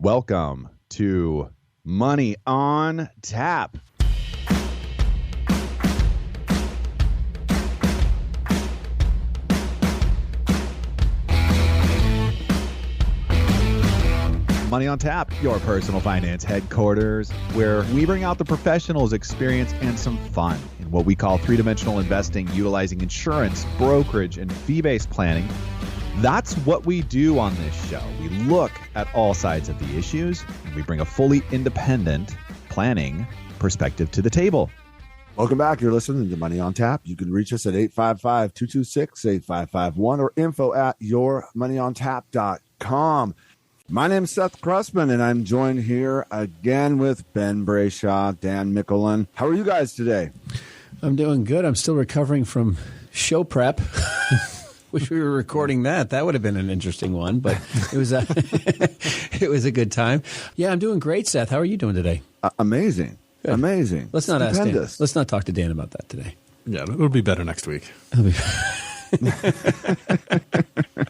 Welcome to Money on Tap. Money on Tap, your personal finance headquarters, where we bring out the professionals' experience and some fun in what we call three-dimensional investing, utilizing insurance, brokerage, and fee-based planning. That's what we do on this show. We look at all sides of the issues, and we bring a fully independent planning perspective to the table. Welcome back. You're listening to Money on Tap. You can reach us at 855-226-8551 or info@yourmoneyontap.com. My name's Seth Cressman, and I'm joined here again with Ben Brayshaw, Dan Mickelin. How are you guys today? I'm doing good. I'm still recovering from show prep. Wish we were recording that. That would have been an interesting one, but it was it was a good time. Yeah, I'm doing great, Seth. How are you doing today? Amazing. Good. Amazing. Let's not ask Dan. Let's not talk to Dan about that today. Yeah, it'll be better next week.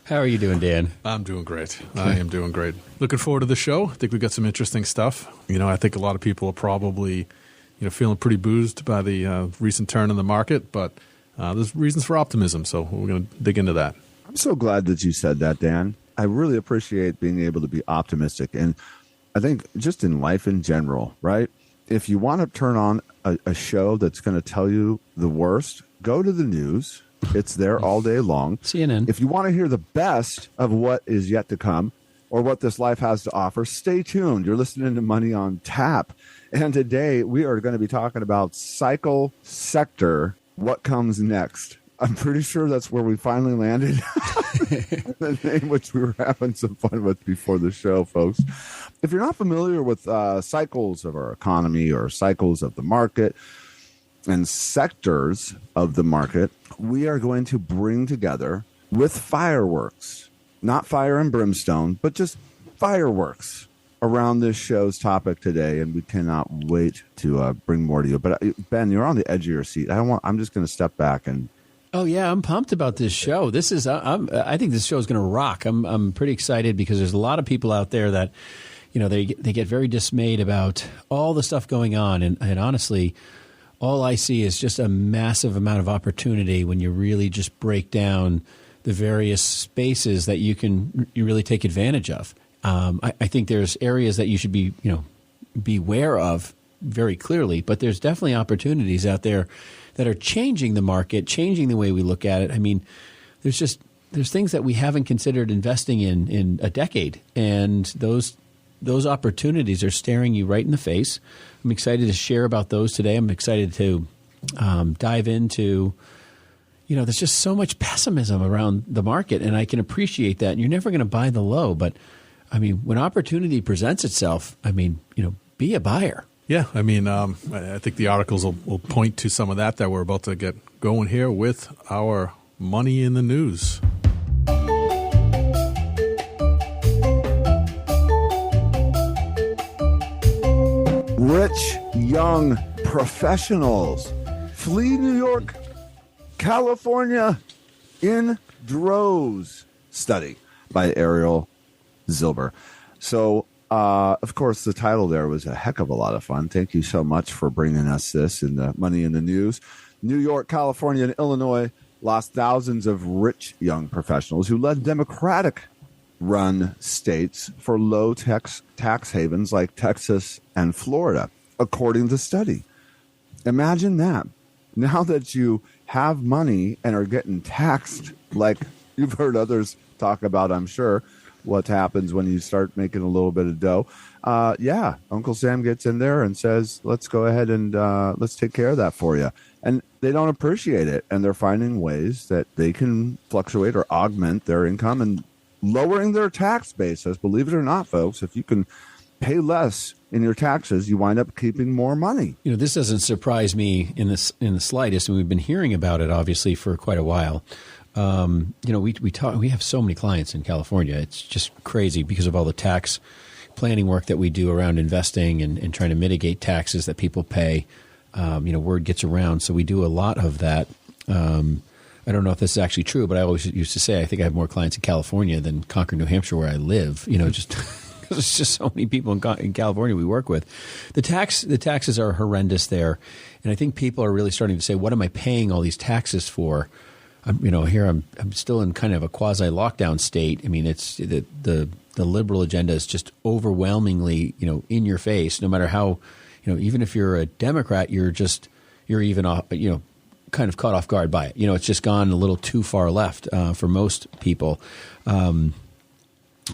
How are you doing, Dan? I'm doing great. I am doing great. Looking forward to the show. I think we've got some interesting stuff. I think a lot of people are probably, feeling pretty boozed by the recent turn in the market, but there's reasons for optimism, so we're going to dig into that. I'm so glad that you said that, Dan. I really appreciate being able to be optimistic, and I think just in life in general, right? If you want to turn on a show that's going to tell you the worst, go to the news. It's there all day long. CNN. If you want to hear the best of what is yet to come or what this life has to offer, stay tuned. You're listening to Money on Tap. And today we are going to be talking about cycle sector. What comes next? I'm pretty sure that's where we finally landed. The name which we were having some fun with before the show, folks. If you're not familiar with cycles of our economy or cycles of the market and sectors of the market, we are going to bring together with fireworks, not fire and brimstone, but just fireworks around this show's topic today. And we cannot wait to bring more to you. But Ben, you're on the edge of your seat. I'm just going to step back and. Oh yeah, I'm pumped about this show. This is I think this show is going to rock. I'm pretty excited because there's a lot of people out there that, they get very dismayed about all the stuff going on, and honestly, all I see is just a massive amount of opportunity when you really just break down the various spaces that you really take advantage of. I think there's areas that you should be aware of very clearly, but there's definitely opportunities out there that are changing the market, changing the way we look at it. I mean, there's things that we haven't considered investing in a decade, and those opportunities are staring you right in the face. I'm excited to share about those today. I'm excited to dive into, there's just so much pessimism around the market, and I can appreciate that. And you're never going to buy the low, but I mean, when opportunity presents itself, be a buyer. Yeah, I think the articles will point to some of that we're about to get going here with our Money in the News. Rich young professionals flee New York, California in droves. Study by Ariel Zilber. So, of course, the title there was a heck of a lot of fun. Thank you so much for bringing us this in the Money in the News. New York, California, and Illinois lost thousands of rich young professionals who led Democratic-run states for low tax havens like Texas and Florida, according to the study. Imagine that. Now that you have money and are getting taxed, like you've heard others talk about, I'm sure, what happens when you start making a little bit of dough. Uncle Sam gets in there and says, let's go ahead and let's take care of that for you. And they don't appreciate it. And they're finding ways that they can fluctuate or augment their income and lowering their tax basis. Believe it or not, folks, if you can pay less in your taxes, you wind up keeping more money. This doesn't surprise me in the slightest, and we've been hearing about it obviously for quite a while. We have so many clients in California. It's just crazy because of all the tax planning work that we do around investing and trying to mitigate taxes that people pay. Word gets around. So we do a lot of that. I don't know if this is actually true, but I always used to say I think I have more clients in California than Concord, New Hampshire, where I live, just because there's just so many people in California we work with. The taxes are horrendous there, and I think people are really starting to say, "What am I paying all these taxes for?" I'm still in kind of a quasi lockdown state. I mean, it's the liberal agenda is just overwhelmingly, in your face. No matter how, even if you're a Democrat, you're even off, kind of caught off guard by it. It's just gone a little too far left for most people. And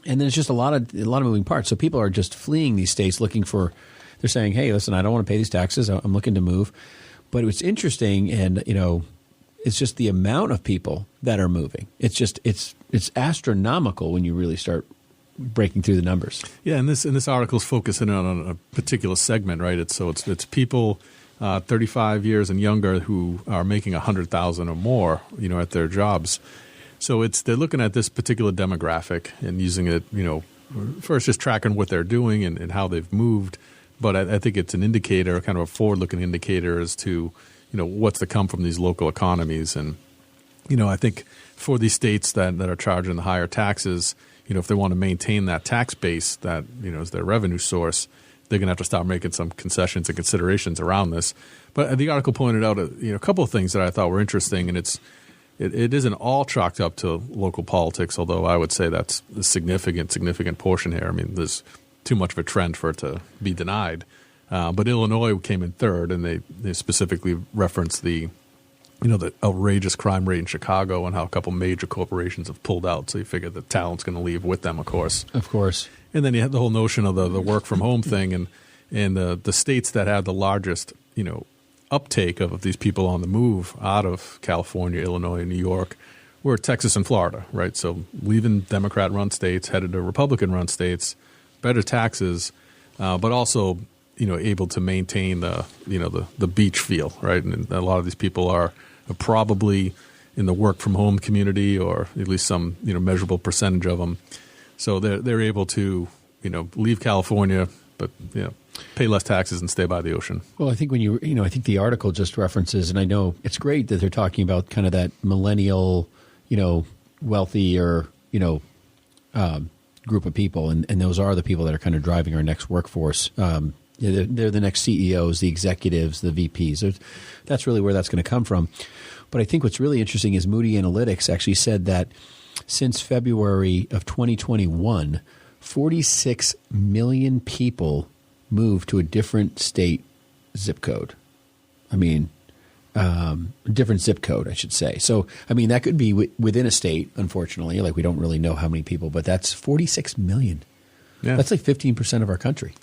then it's just a lot of moving parts. So people are just fleeing these states they're saying, hey, listen, I don't want to pay these taxes. I'm looking to move. But it's interesting, and, it's just the amount of people that are moving. It's astronomical when you really start breaking through the numbers. Yeah, and this article is focusing on a particular segment, right? It's people 35 years and younger who are making $100,000 or more, at their jobs. So they're looking at this particular demographic and using it, first just tracking what they're doing and how they've moved. But I think it's an indicator, kind of a forward-looking indicator as to, what's to come from these local economies. And, I think for these states that are charging the higher taxes, if they want to maintain that tax base that, is their revenue source, they're going to have to start making some concessions and considerations around this. But the article pointed out a couple of things that I thought were interesting, and it isn't all chalked up to local politics, although I would say that's a significant portion here. I mean, there's too much of a trend for it to be denied. But Illinois came in third, and they specifically referenced the outrageous crime rate in Chicago and how a couple major corporations have pulled out. So you figure the talent's going to leave with them, of course. Of course. And then you had the whole notion of the work from home thing, and the states that had the largest uptake of these people on the move out of California, Illinois, and New York were Texas and Florida, right? So leaving Democrat-run states, headed to Republican-run states, better taxes, but also able to maintain the beach feel, right? And a lot of these people are probably in the work from home community, or at least some measurable percentage of them. So they're able to leave California, but pay less taxes and stay by the ocean. Well, I think I think the article just references, and I know it's great that they're talking about kind of that millennial, wealthy or group of people, and those are the people that are kind of driving our next workforce. They're the next CEOs, the executives, the VPs. That's really where that's going to come from. But I think what's really interesting is Moody Analytics actually said that since February of 2021, 46 million people moved to a different state zip code. I mean, different zip code, I should say. So, I mean, that could be within a state, unfortunately. Like, we don't really know how many people, but that's 46 million. Yeah. That's like 15% of our country.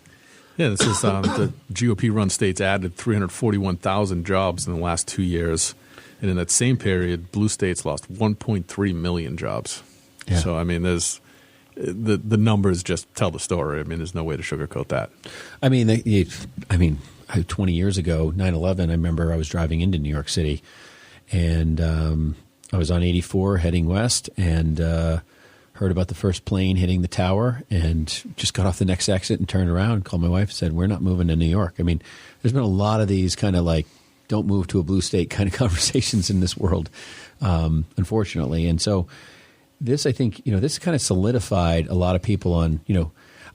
Yeah, this is the GOP-run states added 341,000 jobs in the last 2 years. And in that same period, blue states lost 1.3 million jobs. Yeah. So, I mean, there's the numbers just tell the story. I mean, there's no way to sugarcoat that. I mean, 20 years ago, 9/11, I remember I was driving into New York City, and I was on 84 heading west, and heard about the first plane hitting the tower, and just got off the next exit and turned around, called my wife and said, we're not moving to New York. I mean, there's been a lot of these kind of like, don't move to a blue state kind of conversations in this world, unfortunately. And so this, I think, this kind of solidified a lot of people on,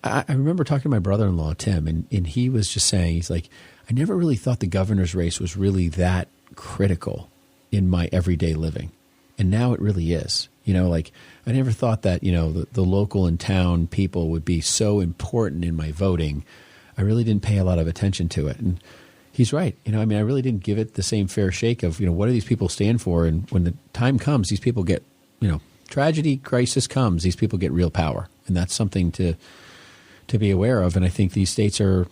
I remember talking to my brother-in-law, Tim, and he was just saying, he's like, I never really thought the governor's race was really that critical in my everyday living. And now it really is. Like, I never thought that, the local and town people would be so important in my voting. I really didn't pay a lot of attention to it. And he's right. I really didn't give it the same fair shake of, what do these people stand for? And when the time comes, these people get, tragedy, crisis comes, these people get real power. And that's something to be aware of. And I think these states are,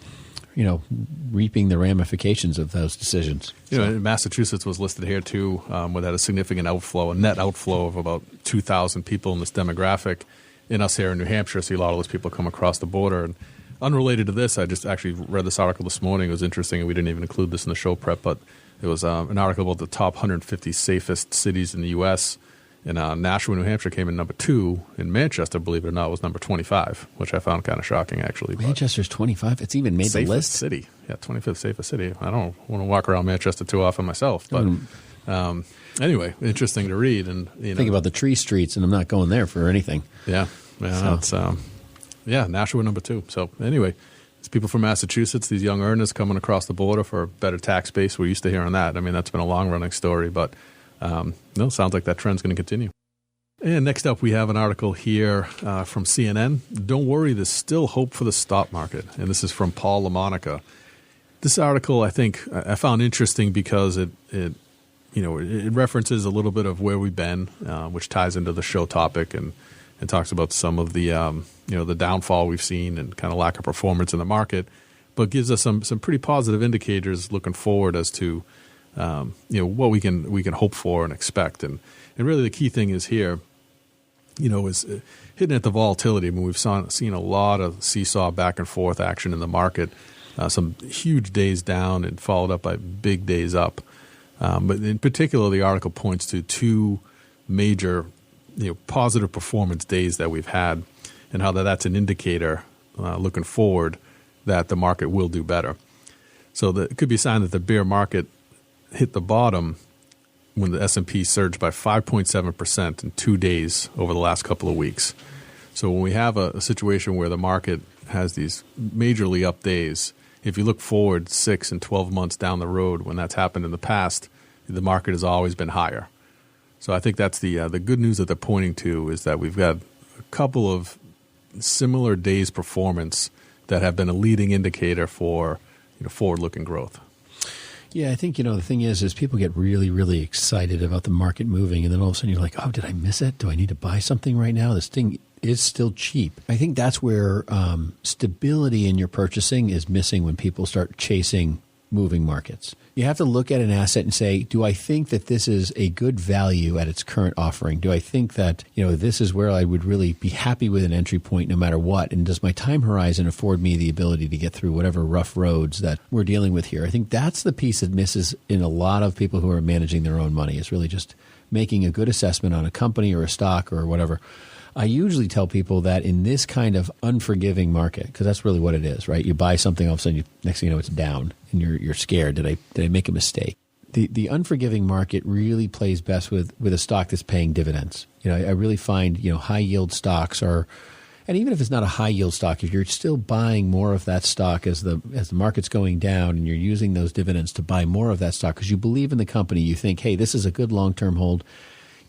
reaping the ramifications of those decisions. Massachusetts was listed here too, where had a significant outflow, a net outflow of about 2,000 people in this demographic. In us here in New Hampshire, see a lot of those people come across the border. And unrelated to this, I just actually read this article this morning. It was interesting, and we didn't even include this in the show prep, but it was an article about the top 150 safest cities in the U.S., and Nashua, New Hampshire came in number 2. And Manchester, believe it or not, was number 25, which I found kind of shocking, actually. Manchester's 25? It's even made the list? City. Yeah, 25th safest city. I don't want to walk around Manchester too often myself. But anyway, interesting to read. And think about the tree streets, and I'm not going there for anything. Yeah. So. Yeah, Nashua number 2. So anyway, it's people from Massachusetts, these young earners coming across the border for a better tax base. We're used to hearing that. I mean, that's been a long-running story, but no, sounds like that trend's going to continue. And next up, we have an article here from CNN. Don't worry, there's still hope for the stock market. And this is from Paul LaMonica. This article, I think, I found interesting because it references a little bit of where we've been, which ties into the show topic, and talks about some of the the downfall we've seen and kind of lack of performance in the market, but gives us some pretty positive indicators looking forward as to what we can hope for and expect. And really the key thing is here, is hitting at the volatility. I mean, we've seen a lot of seesaw back and forth action in the market, some huge days down and followed up by big days up. But in particular, the article points to 2 major positive performance days that we've had, and how that's an indicator looking forward that the market will do better. So it could be a sign that the bear market hit the bottom when the S&P surged by 5.7% in 2 days over the last couple of weeks. So when we have a situation where the market has these majorly up days, if you look forward 6 and 12 months down the road when that's happened in the past, the market has always been higher. So I think that's the good news that they're pointing to, is that we've got a couple of similar days' performance that have been a leading indicator for forward-looking growth. Yeah, I think, the thing is people get really, really excited about the market moving, and then all of a sudden you're like, oh, did I miss it? Do I need to buy something right now? This thing is still cheap. I think that's where stability in your purchasing is missing when people start chasing moving markets. You have to look at an asset and say, do I think that this is a good value at its current offering? Do I think that, this is where I would really be happy with an entry point no matter what? And does my time horizon afford me the ability to get through whatever rough roads that we're dealing with here? I think that's the piece that misses in a lot of people who are managing their own money, is really just making a good assessment on a company or a stock or whatever. I usually tell people that in this kind of unforgiving market, because that's really what it is, right? You buy something, all of a sudden, next thing you know, it's down, and you're scared. Did I make a mistake? The unforgiving market really plays best with a stock that's paying dividends. I really find high yield stocks are, and even if it's not a high yield stock, if you're still buying more of that stock as the market's going down, and you're using those dividends to buy more of that stock because you believe in the company, you think, hey, this is a good long term hold.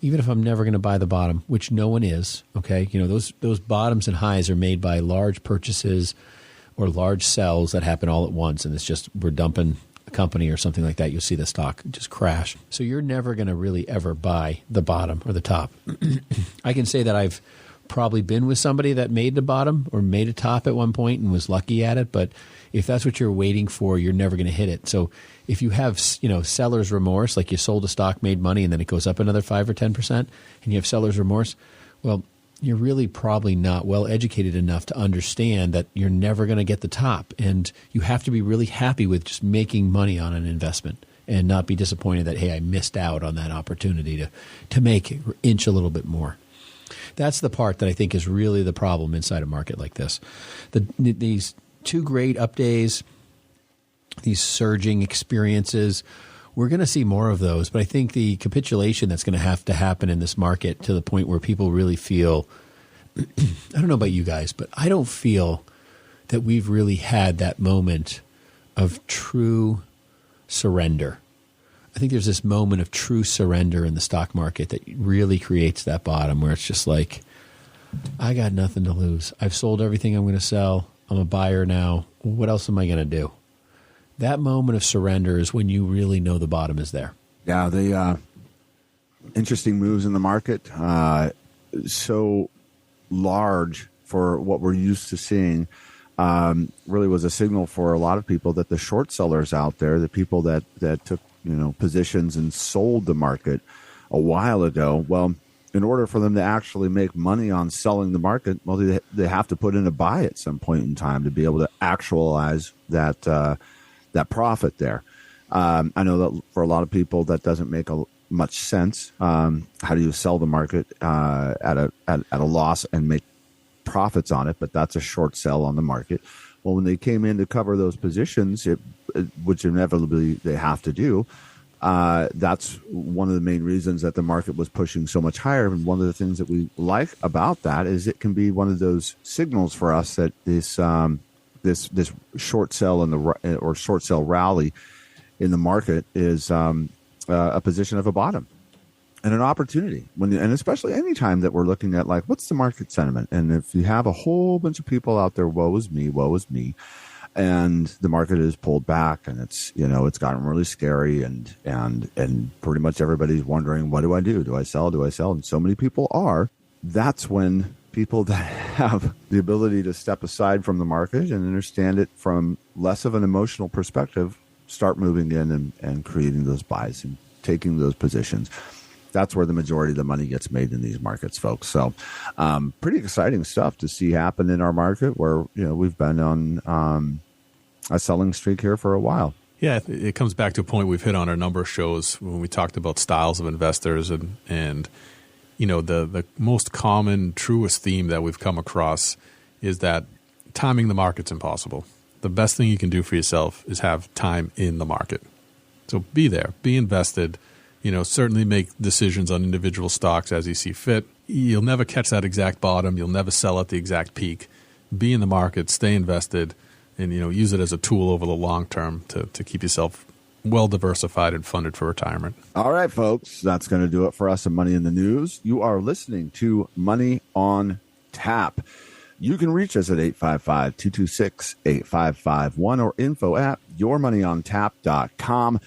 Even if I'm never going to buy the bottom, which no one is, okay? Those bottoms and highs are made by large purchases or large sells that happen all at once, and it's just we're dumping a company or something like that. You'll see the stock just crash. So you're never going to really ever buy the bottom or the top. I can say that I've probably been with somebody that made the bottom or made a top at one point and was lucky at it, but if that's what you're waiting for, you're never going to hit it. So if you have, seller's remorse, like you sold a stock, made money, and then it goes up another 5 or 10%, and you have seller's remorse, well, you're really probably not well educated enough to understand that you're never going to get the top. And you have to be really happy with just making money on an investment and not be disappointed that, hey, I missed out on that opportunity to make it inch a little bit more. That's the part that I think is really the problem inside a market like this. These 2 great up days, these surging experiences, we're going to see more of those. But I think the capitulation that's going to have to happen in this market to the point where people really feel, I don't know about you guys, but I don't feel that we've really had that moment of true surrender. I think there's this moment of true surrender in the stock market that really creates that bottom where it's just like, I got nothing to lose. I've sold everything I'm going to sell. I'm a buyer now. What else am I going to do? That moment of surrender is when you really know the bottom is there. Yeah, the interesting moves in the market, so large for what we're used to seeing, really was a signal for a lot of people that the short sellers out there, the people that took positions and sold the market a while ago, well, in order for them to actually make money on selling the market, well, they have to put in a buy at some point in time to be able to actualize that profit there. I know that for a lot of people that doesn't make much sense. How do you sell the market at a loss and make profits on it? But that's a short sell on the market. Well, when they came in to cover those positions, which inevitably they have to do, That's one of the main reasons that the market was pushing so much higher. And one of the things that we like about that is it can be one of those signals for us that this short sell or short sell rally in the market is a position of a bottom and an opportunity. And especially any time that we're looking at, like, what's the market sentiment? And if you have a whole bunch of people out there, woe is me, and the market is pulled back, and it's gotten really scary, and pretty much everybody's wondering, what do I do? Do I sell? And so many people are. That's when people that have the ability to step aside from the market and understand it from less of an emotional perspective start moving in and creating those buys and taking those positions. That's where the majority of the money gets made in these markets, folks. So pretty exciting stuff to see happen in our market, where we've been on a selling streak here for a while. Yeah, it comes back to a point we've hit on a number of shows when we talked about styles of investors, and the most common, truest theme that we've come across is that timing the market's impossible. The best thing you can do for yourself is have time in the market. So be there, be invested. Certainly make decisions on individual stocks as you see fit. You'll never catch that exact bottom. You'll never sell at the exact peak. Be in the market, stay invested, and use it as a tool over the long term to keep yourself well diversified and funded for retirement. All right, folks, that's going to do it for us on Money in the News. You are listening to Money on Tap. You can reach us at 855-226-8551 or info@yourmoneyontap.com.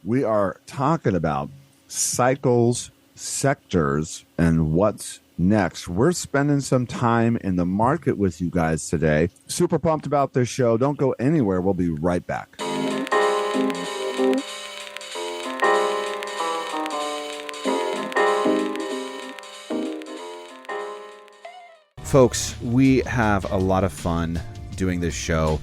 We are talking about cycles, sectors, and what's next. We're spending some time in the market with you guys today. Super pumped about this show. Don't go anywhere. We'll be right back. Folks, we have a lot of fun doing this show,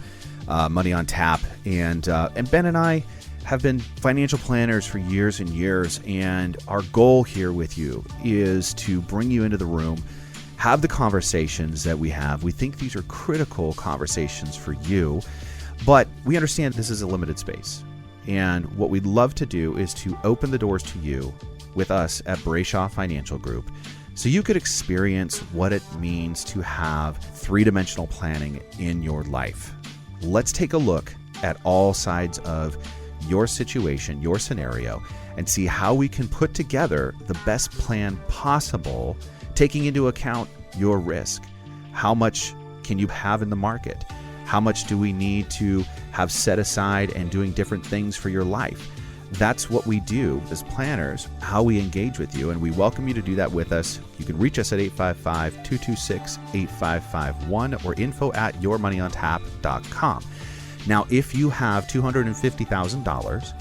Money on Tap, and Ben and I have been financial planners for years and years, and our goal here with you is to bring you into the room, have the conversations that we have. We think these are critical conversations for you, but we understand this is a limited space. And what we'd love to do is to open the doors to you with us at Brayshaw Financial Group, so you could experience what it means to have three-dimensional planning in your life. Let's take a look at all sides of your situation, your scenario, and see how we can put together the best plan possible, taking into account your risk. How much can you have in the market? How much do we need to have set aside and doing different things for your life? That's what we do as planners, how we engage with you, and we welcome you to do that with us. You can reach us at 855-226-8551 or info@yourmoneyontap.com. Now, if you have $250,000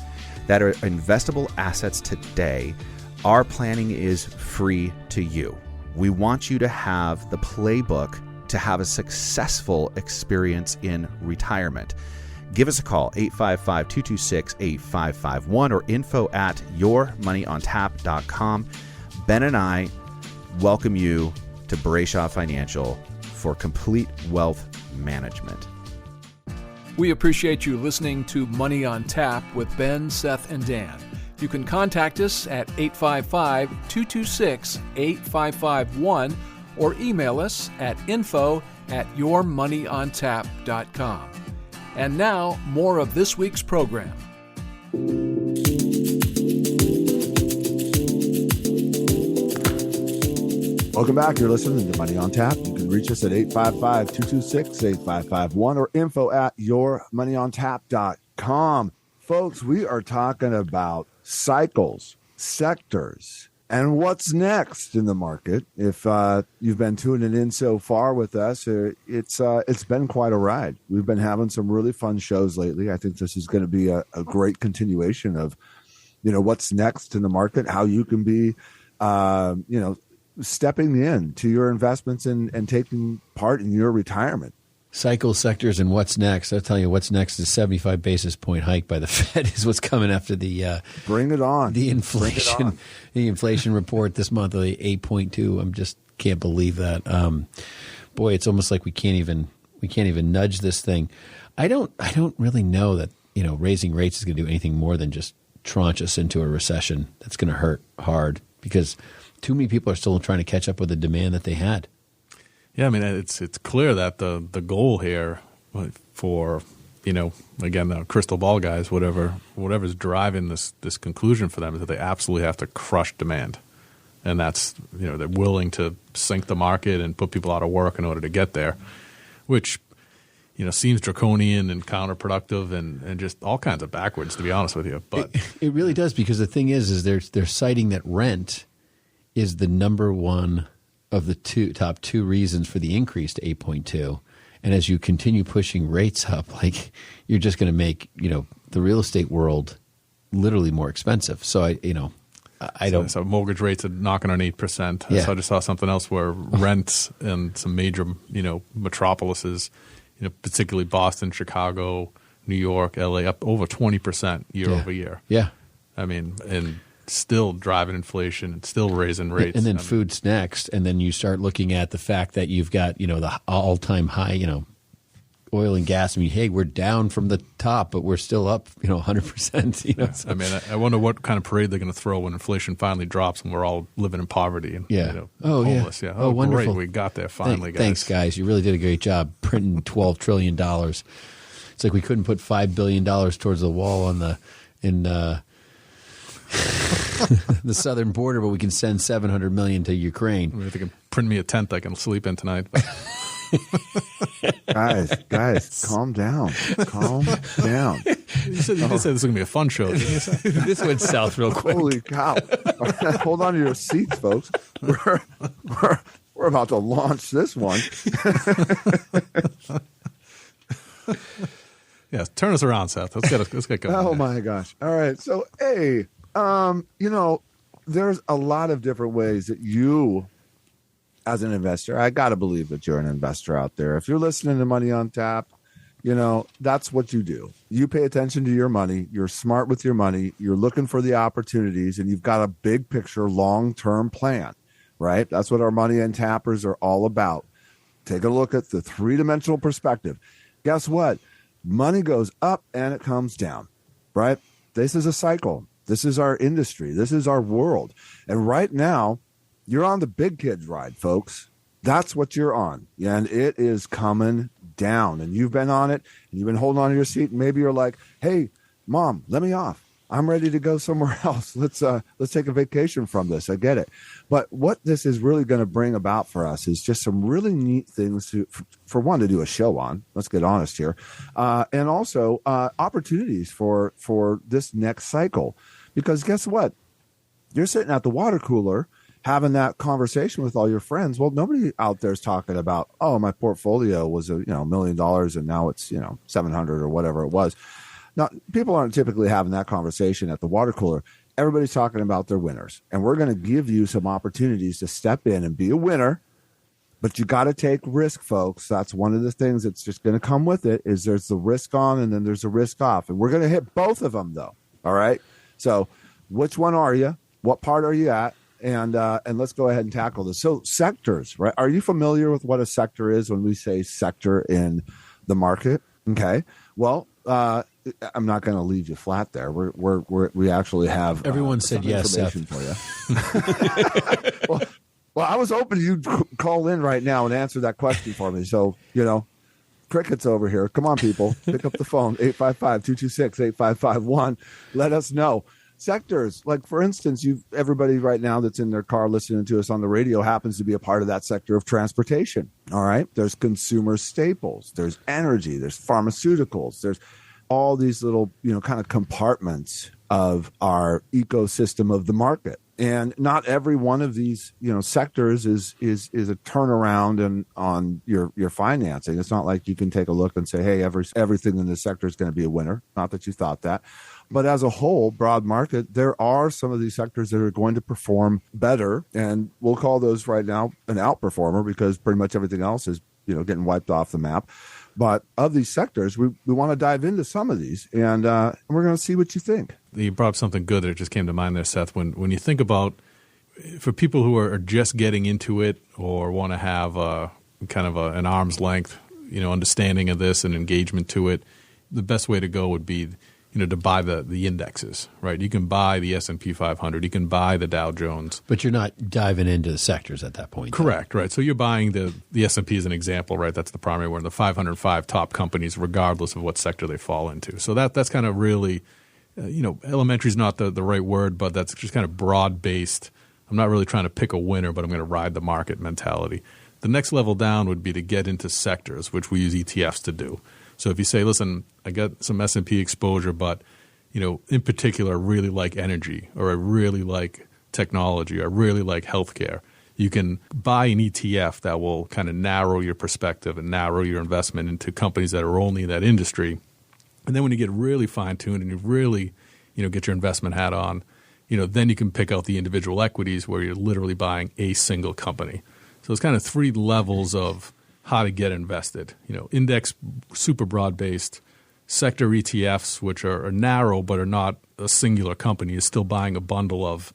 that are investable assets today, our planning is free to you. We want you to have the playbook to have a successful experience in retirement. Give us a call, 855-226-8551 or info@yourmoneyontap.com. Ben and I welcome you to Brayshaw Financial for complete wealth management. We appreciate you listening to Money on Tap with Ben, Seth, and Dan. You can contact us at 855-226-8551 or email us at info@yourmoneyontap.com. And now, more of this week's program. Welcome back. You're listening to Money on Tap. You can reach us at 855-226-8551 or info@yourmoneyontap.com. Folks, we are talking about cycles, sectors, and what's next in the market. If you've been tuning in so far with us, it's been quite a ride. We've been having some really fun shows lately. I think this is going to be a great continuation of, what's next in the market, how you can be, stepping in to your investments and taking part in your retirement. Cycle, sectors, and what's next. I'll tell you what's next is 75 basis point hike by the Fed is what's coming after the bring it on. The inflation report this month, 8.2. I'm just can't believe that. Boy, it's almost like we can't even nudge this thing. I don't really know that raising rates is going to do anything more than just tranche us into a recession that's going to hurt hard because too many people are still trying to catch up with the demand that they had. Yeah, I mean, it's clear that the goal here for, again, the crystal ball guys, whatever's driving this conclusion for them is that they absolutely have to crush demand. And that's, they're willing to sink the market and put people out of work in order to get there, which, seems draconian and counterproductive and just all kinds of backwards, to be honest with you. But it really does, because the thing is they're citing that rent is the number one of the top two reasons for the increase to 8.2. And as you continue pushing rates up, you're just going to make, the real estate world literally more expensive. So I don't. So mortgage rates are knocking on 8%. Yeah. So I just saw something else where rents in some major, metropolises, particularly Boston, Chicago, New York, LA, up over 20% year over year. Yeah. I mean, and still driving inflation and still raising rates. And then food's next. And then you start looking at the fact that you've got, the all-time high, oil and gas. I mean, hey, we're down from the top, but we're still up, 100%. So. I mean, I wonder what kind of parade they're going to throw when inflation finally drops and we're all living in poverty and homeless. Yeah. Oh, wonderful. Great. We got there finally, guys. Thanks, guys. You really did a great job printing $12 trillion. It's like we couldn't put $5 billion towards the wall in the southern border, but we can send $700 million to Ukraine. I mean, if they can print me a tent I can sleep in tonight. Guys, calm down. Calm down. You did say this was going to be a fun show, didn't you say? This went south real quick. Holy cow. Hold on to your seats, folks. We're about to launch this one. Yeah, turn us around, Seth. Let's get going. Oh, my gosh. All right. So, hey, there's a lot of different ways that you, as an investor, I got to believe that you're an investor out there. If you're listening to Money on Tap, that's what you do. You pay attention to your money. You're smart with your money. You're looking for the opportunities, and you've got a big picture, long-term plan, right? That's what our Money on Tappers are all about. Take a look at the three-dimensional perspective. Guess what? Money goes up and it comes down, right? This is a cycle. This is our industry. This is our world. And right now, you're on the big kids ride, folks. That's what you're on. And it is coming down. And you've been on it, and you've been holding on to your seat. And maybe you're like, hey, Mom, let me off. I'm ready to go somewhere else. Let's take a vacation from this. I get it. But what this is really going to bring about for us is just some really neat things for one, to do a show on. Let's get honest here. And also opportunities for this next cycle. Because guess what? You're sitting at the water cooler having that conversation with all your friends. Well, nobody out there is talking about, oh, my portfolio was $1 million and now it's 700 or whatever it was. Now, people aren't typically having that conversation at the water cooler. Everybody's talking about their winners, and we're going to give you some opportunities to step in and be a winner. But you got to take risk, folks. That's one of the things that's just going to come with it. Is there's the risk on and then there's the risk off, and we're going to hit both of them though. All right. So, which one are you? What part are you at? And let's go ahead and tackle this. So sectors, right? Are you familiar with what a sector is when we say sector in the market? Okay. Well, I'm not going to leave you flat there. We actually have everyone said yes, information for you. well, I was hoping you'd call in right now and answer that question for me. So crickets over here. Come on, people, pick up the phone 855-226-8551. Let us know. Sectors, like for instance, everybody right now that's in their car listening to us on the radio happens to be a part of that sector of transportation. All right. There's consumer staples, there's energy, there's pharmaceuticals, there's all these little, kind of compartments of our ecosystem of the market. And not every one of these, sectors is a turnaround on your financing. It's not like you can take a look and say, hey, everything in this sector is going to be a winner. Not that you thought that. But as a whole, broad market, there are some of these sectors that are going to perform better. And we'll call those right now an outperformer because pretty much everything else is, getting wiped off the map. But of these sectors, we want to dive into some of these, and we're going to see what you think. You brought up something good that just came to mind there, Seth. When you think about, for people who are just getting into it or want to have an arm's length, understanding of this and engagement to it, the best way to go would be, to buy the indexes, right? You can buy the S&P 500, you can buy the Dow Jones. But you're not diving into the sectors at that point. Correct, right? So you're buying the S&P as an example, right? That's the primary one, the 505 top companies, regardless of what sector they fall into. So that's kind of really, elementary is not the right word, but that's just kind of broad-based. I'm not really trying to pick a winner, but I'm going to ride the market mentality. The next level down would be to get into sectors, which we use ETFs to do. So if you say, listen, I got some S&P exposure, but in particular, I really like energy, or I really like technology, or I really like healthcare, you can buy an ETF that will kind of narrow your perspective and narrow your investment into companies that are only in that industry. And then when you get really fine-tuned and you really get your investment hat on, then you can pick out the individual equities where you're literally buying a single company. So it's kind of three levels of how to get invested. Index, super broad-based, sector ETFs, which are narrow but are not a singular company, is still buying a bundle of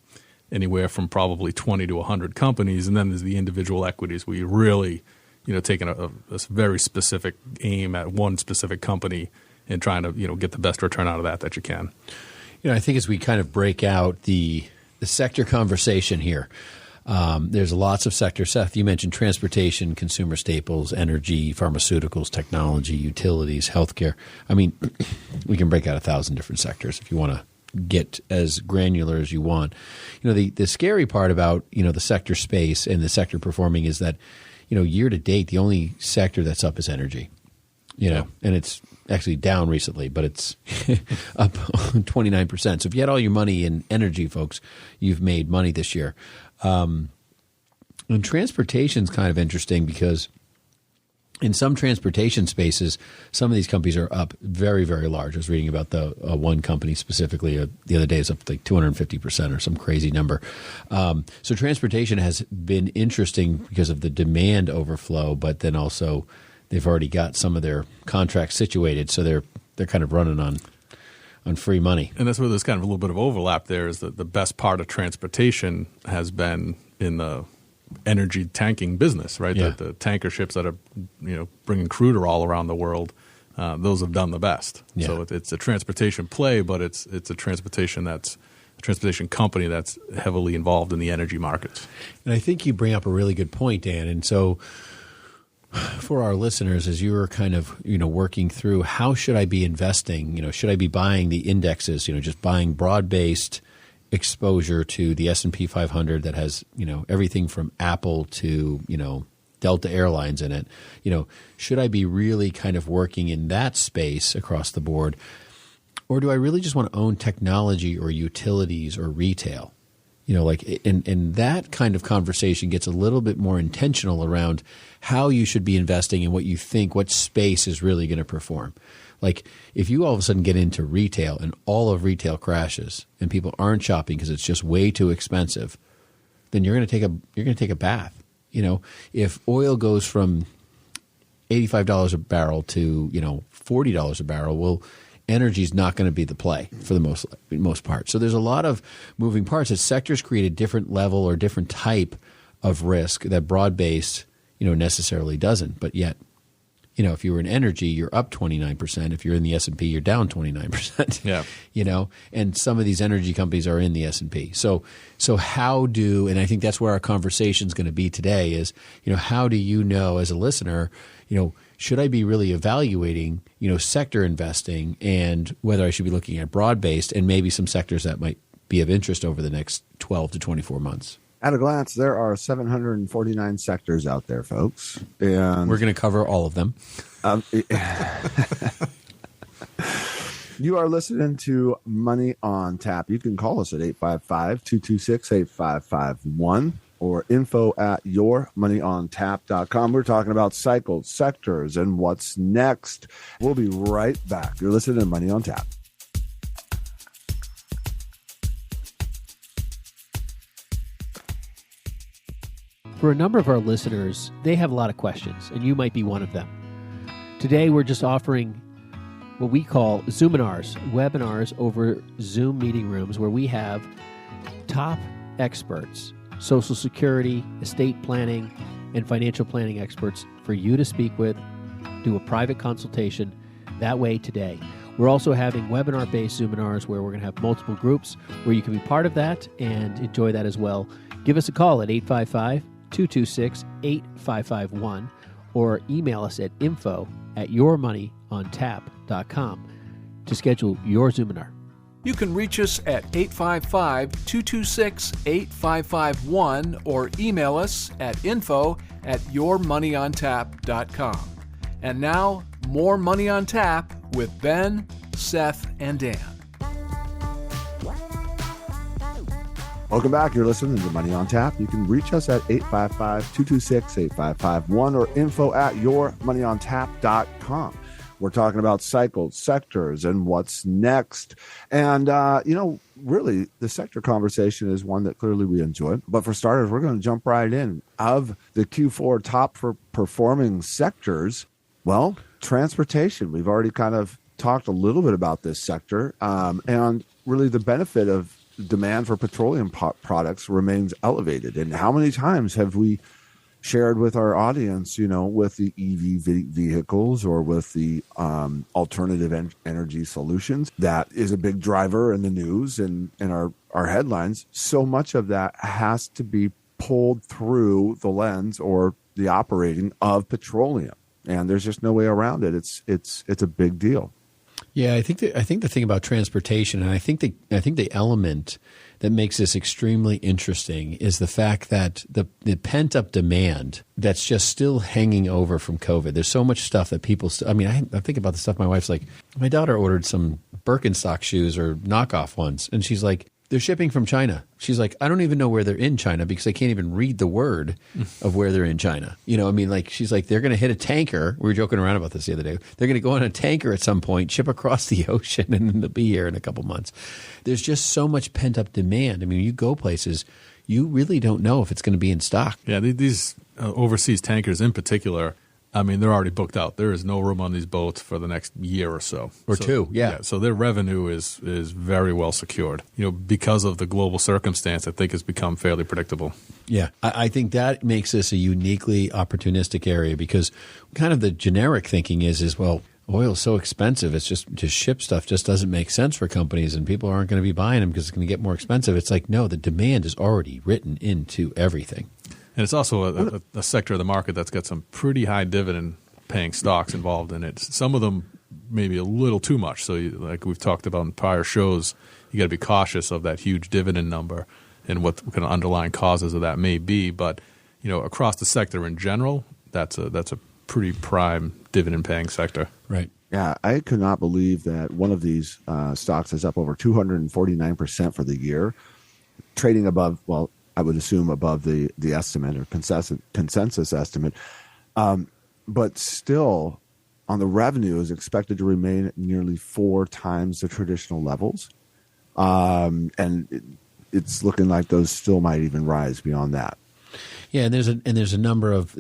anywhere from probably 20 to 100 companies. And then there's the individual equities where you're really taking a very specific aim at one specific company and trying to get the best return out of that you can. I think as we kind of break out the sector conversation here, there's lots of sectors. Seth, you mentioned transportation, consumer staples, energy, pharmaceuticals, technology, utilities, healthcare. I mean, we can break out 1,000 different sectors if you want to get as granular as you want. The scary part about the sector space and the sector performing is that year to date the only sector that's up is energy. And it's actually down recently, but it's up 29%. So if you had all your money in energy, folks, you've made money this year. And transportation is kind of interesting because in some transportation spaces, some of these companies are up very, very large. I was reading about the one company specifically the other day is up like 250% or some crazy number. So transportation has been interesting because of the demand overflow, but then also they've already got some of their contracts situated, so they're kind of running on free money. And that's where there's kind of a little bit of overlap there is that the best part of transportation has been in the energy tanking business, right? Yeah. The tanker ships that are bringing crude all around the world, those have done the best. Yeah. So it's a transportation play, but it's a transportation company that's heavily involved in the energy markets. And I think you bring up a really good point, Dan. And so for our listeners, as you were kind of working through how should I be investing, should I be buying the indexes, just buying broad-based exposure to the S&P 500 that has everything from Apple to Delta Airlines in it, should I be really kind of working in that space across the board, or do I really just want to own technology or utilities or retail? And that kind of conversation gets a little bit more intentional around how you should be investing and what you think, what space is really going to perform. Like if you all of a sudden get into retail and all of retail crashes and people aren't shopping because it's just way too expensive, then you're going to take a bath. If oil goes from $85 a barrel to $40 a barrel, well, energy is not going to be the play for the most part. So there's a lot of moving parts. As sectors create a different level or different type of risk that broad-based, necessarily doesn't. But yet, if you were in energy, you're up 29%. If you're in the S&P, you're down 29%. Yeah. And some of these energy companies are in the S&P. So how do, and I think that's where our conversation is going to be today is, how do you know as a listener, should I be really evaluating, sector investing and whether I should be looking at broad-based and maybe some sectors that might be of interest over the next 12 to 24 months? At a glance, there are 749 sectors out there, folks. And we're going to cover all of them. You are listening to Money on Tap. You can call us at 855-226-8551 or info@yourmoneyontap.com. We're talking about cycles, sectors, and what's next. We'll be right back. You're listening to Money on Tap. For a number of our listeners, they have a lot of questions, and you might be one of them. Today, we're just offering what we call Zoominars, webinars over Zoom meeting rooms where we have top experts, Social Security, estate planning, and financial planning experts for you to speak with, do a private consultation that way today. We're also having webinar-based Zoominars where we're going to have multiple groups where you can be part of that and enjoy that as well. Give us a call at 855-226-8551 or email us at info@yourmoneyontap.com to schedule your Zoominar. You can reach us at 855-226-8551 or email us at info@yourmoneyontap.com. And now, more Money on Tap with Ben, Seth, and Dan. Welcome back. You're listening to Money on Tap. You can reach us at 855-226-8551 or info@yourmoneyontap.com. We're talking about cycles, sectors, and what's next. And, really, the sector conversation is one that clearly we enjoy. But for starters, we're going to jump right in. Of the Q4 top performing sectors, well, transportation. We've already kind of talked a little bit about this sector. And really the benefit of demand for petroleum products remains elevated. And how many times have we shared with our audience, with the EV vehicles or with the alternative energy solutions? That is a big driver in the news and in our headlines. So much of that has to be pulled through the lens or the operating of petroleum. And there's just no way around it. It's a big deal. Yeah, I think the thing about transportation, and I think the element that makes this extremely interesting is the fact that the pent up demand that's just still hanging over from COVID. There's so much stuff that people. I think about the stuff. My wife's like, my daughter ordered some Birkenstock shoes or knockoff ones, and she's like, they're shipping from China. She's like, I don't even know where they're in China because I can't even read the word of where they're in China. She's like, they're going to hit a tanker. We were joking around about this the other day. They're going to go on a tanker at some point, ship across the ocean, and then they'll be here in a couple months. There's just so much pent up demand. I mean, you go places, you really don't know if it's going to be in stock. Yeah, these overseas tankers in particular, they're already booked out. There is no room on these boats for the next year or so. Or two, yeah. So their revenue is very well secured. Because of the global circumstance, I think it's become fairly predictable. Yeah, I think that makes this a uniquely opportunistic area because kind of the generic thinking is well, oil is so expensive. It's just to ship stuff just doesn't make sense for companies and people aren't going to be buying them because it's going to get more expensive. It's like, no, the demand is already written into everything. And it's also a sector of the market that's got some pretty high dividend-paying stocks involved in it. Some of them maybe a little too much. So like we've talked about in prior shows, you got to be cautious of that huge dividend number and what kind of underlying causes of that may be. But across the sector in general, that's a pretty prime dividend-paying sector. Right. Yeah, I could not believe that one of these stocks is up over 249% for the year, trading above, well, I would assume above the estimate or consensus estimate. But still, on the revenue, is expected to remain at nearly 4 times the traditional levels. And it's looking like those still might even rise beyond that. Yeah, and there's a number of